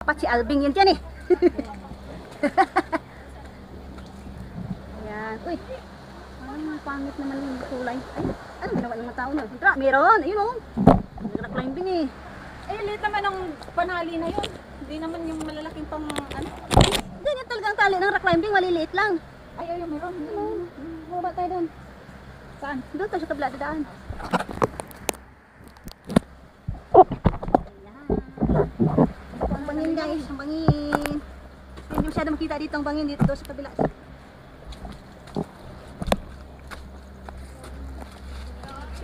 Jackpot si Albing yun dyan eh. Ayan. Uy. Parang pangit naman yung kulay. Ay, ano ginawa ng mga tao na? Ito, meron. Ayun o. Nag-climbing eh. Eh, liit naman ang panali na yun. Hindi naman yung malalaking pang ano. Ganyan talagang tali ng rock climbing. Maliliit lang. Ay, meron. Bumaba tayo doon. Saan? Doon tayo sa kabila dadaan. Ang bangin guys, ang bangin. Hindi masyado makita dito ang bangin dito sa kabila.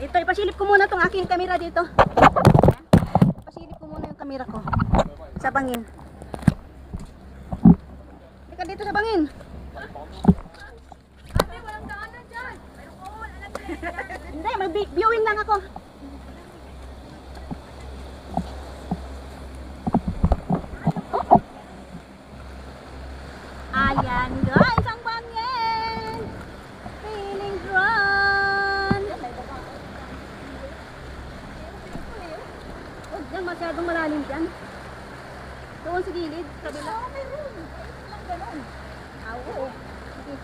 Ito, ipasilip ko muna tong aking kamera dito. Ipasilip ko muna yung kamera ko sa bangin. Teka dito sa bangin. Ate, walang daanan dyan. Hindi, mag-viewing lang ako. Ayan guys, ang bangin. Feeling grand. Huwag dyan, masyadong malalim dyan. Doon sa gilid, kabila. Meron. Lang ganun. Oo. Sige.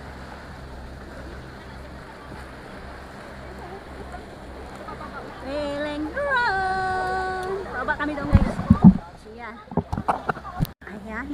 Feeling grand. Baba kami doon guys. Ayan. Ayan.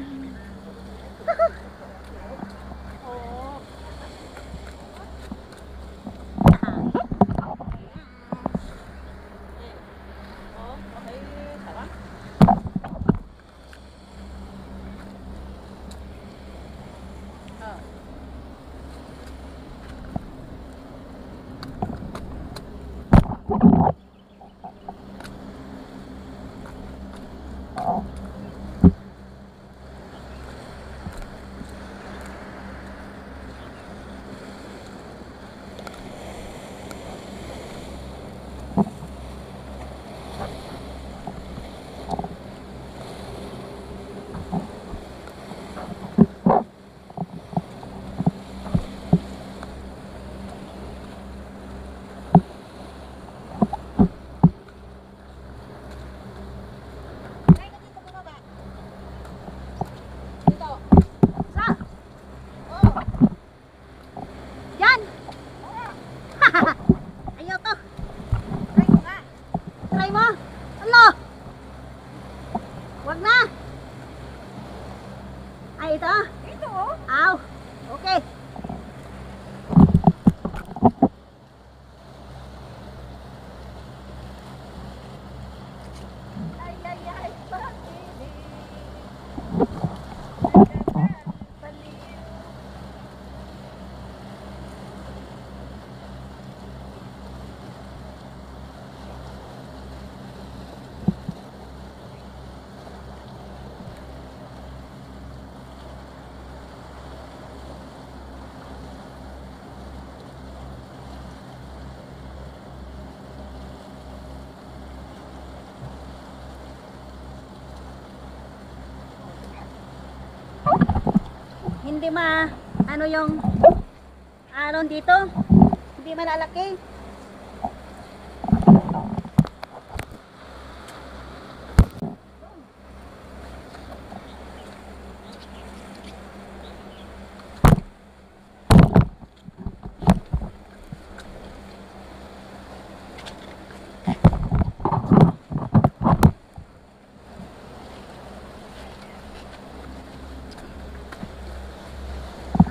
Yan! Ayoko! Try mo nga! Try mo! Ano? Wag na! Ay, ito? Ito oh. Aw! Okay! Ay, bakit? Hindi ano yung aron dito? Hindi malalaki.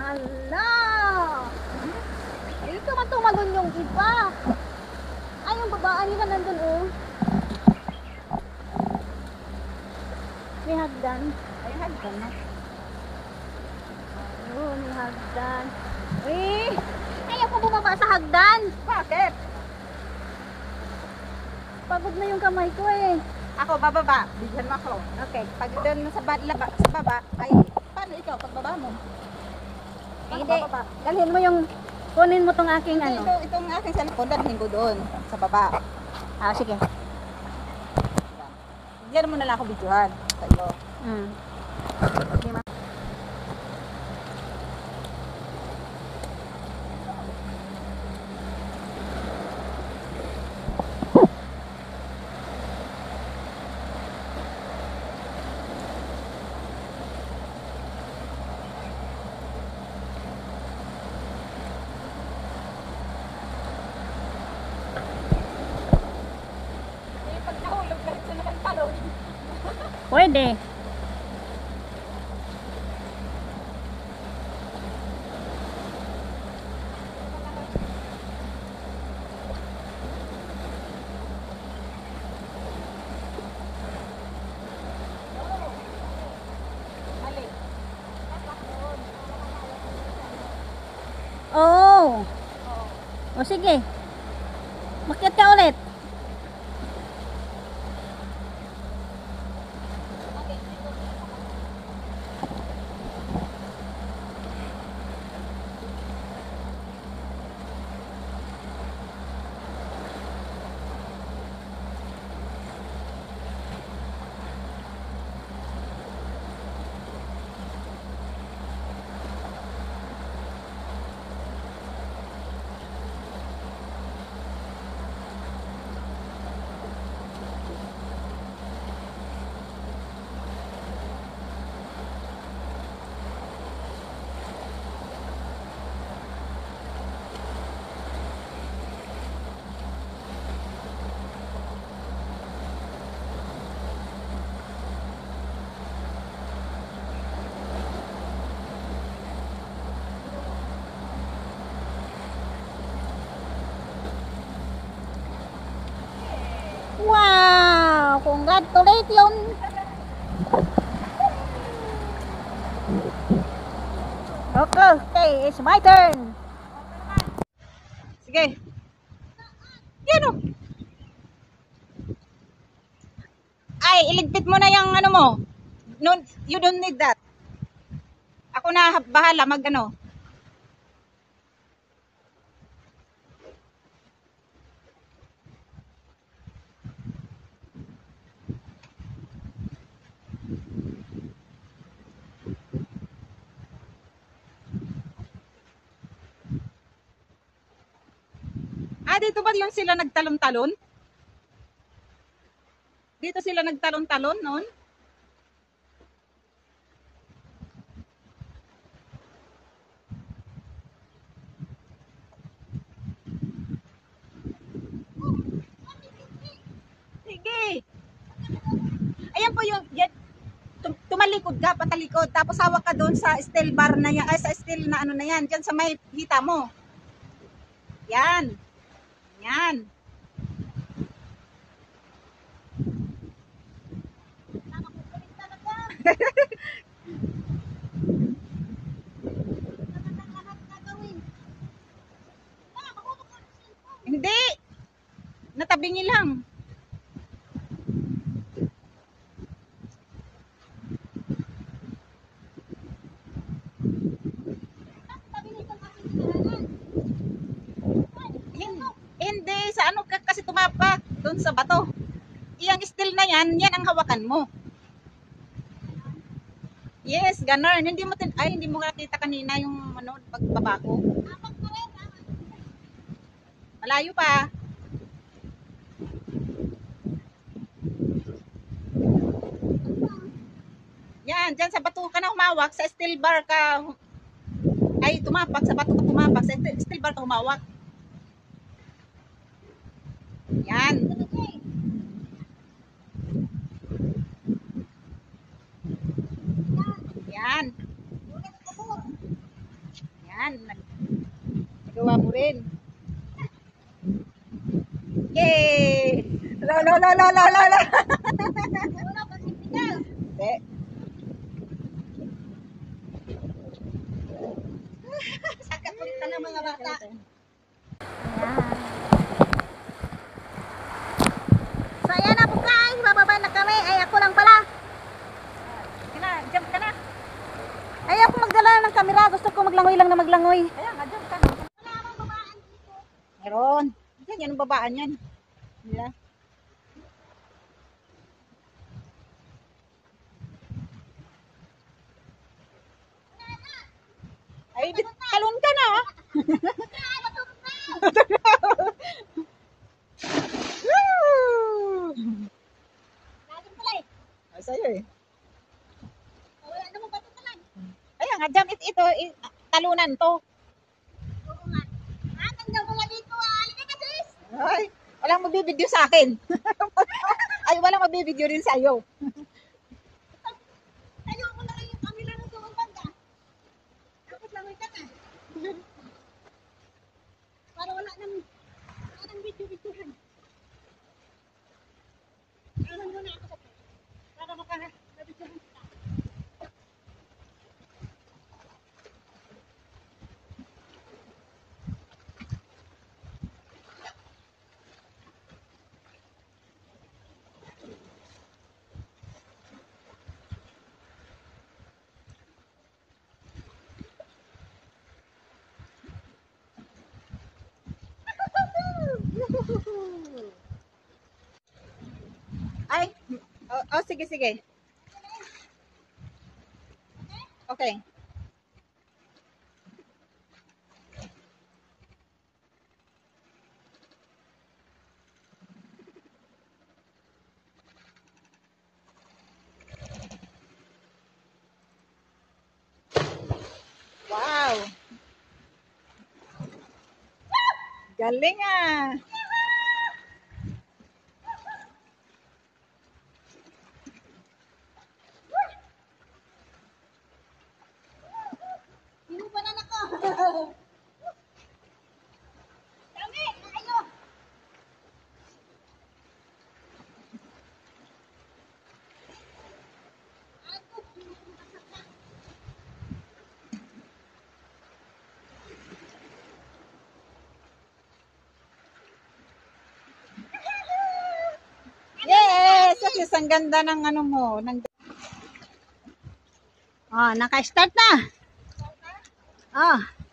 Hala! Dito man tumalon yung iba. Ay, yung babaan nila nandun oh. May hagdan. Ay, hagdan na. Oh, may hagdan. Eh, ayaw ko bumaba sa hagdan. Bakit? Pagod na yung kamay ko eh. Ako, bababa. Bigyan mo ako. Okay. Pag doon sa baba, ay, paano ikaw, pagbaba mo? Eh, hindi. Dalhin mo yung, kunin mo tong aking ano. Itong aking cellphone, dalhin ko doon, sa baba. Ah, sige. Diyan mo na lang ako videohan. Sa'yo. Sige, ma. Depende. Mali. Oo. O sige. Makyat ka ulit. Wow! Congratulations! Okay, it's my turn. Sige. Yan o. Ay, iligpit mo na yung ano mo. No, you don't need that. Ako na bahala mag ano. Ah, dito ba yung sila nagtalon-talon? Dito sila nagtalon-talon noon? Sige. Ayan po yung yan, tumalikod ka, patalikod, tapos hawak ka doon sa steel bar na yan, ay sa steel na ano na yan, dyan sa may hita mo. Yan. Yan. Hindi. Natabingi lang. Hindi, sa ano ka kasi tumapak doon sa bato. Iyang steel na yan, yan ang hawakan mo. Yes, ganun. Hindi mo hindi mo nakita kanina yung ano pagbaba ko. Malayo pa. Yan, dyan sa bato ka na humawak, sa steel bar ka ay tumapak, sa bato ka tumapak, sa steel bar ka humawak. Yan. Yan. Yan. Nagawa mo rin. Yay! Lo, lo, lo, lo, lo, lo, lo. Hindi. Sakat ulit na ng mga bata. So ayan na po guys, bababa na kami. Ay ako lang pala. Kina, jump ka na. Ay ako magdala ng camera. Gusto ko maglangoy lang na maglangoy. Kaya nga, jump ka na. Meron. Yan, yan ang babaan yan. Nila. Ay, talon ka na. Ay, sa'yo eh. Wala namang bato na lang. Ayan nga, jump ito, talunan to. Oo nga. Tanggal ko nga dito. Halika ka sis. Ay, walang magbibideo sa akin. Ay, walang magbibideo rin sa'yo. Ay, sige, sige. Okay. Wow. Galing ah. Pinubanan ako. Dami, ayo. Yes! Kasi ang ganda ng ano mo. Oh, naka-start na. Oh.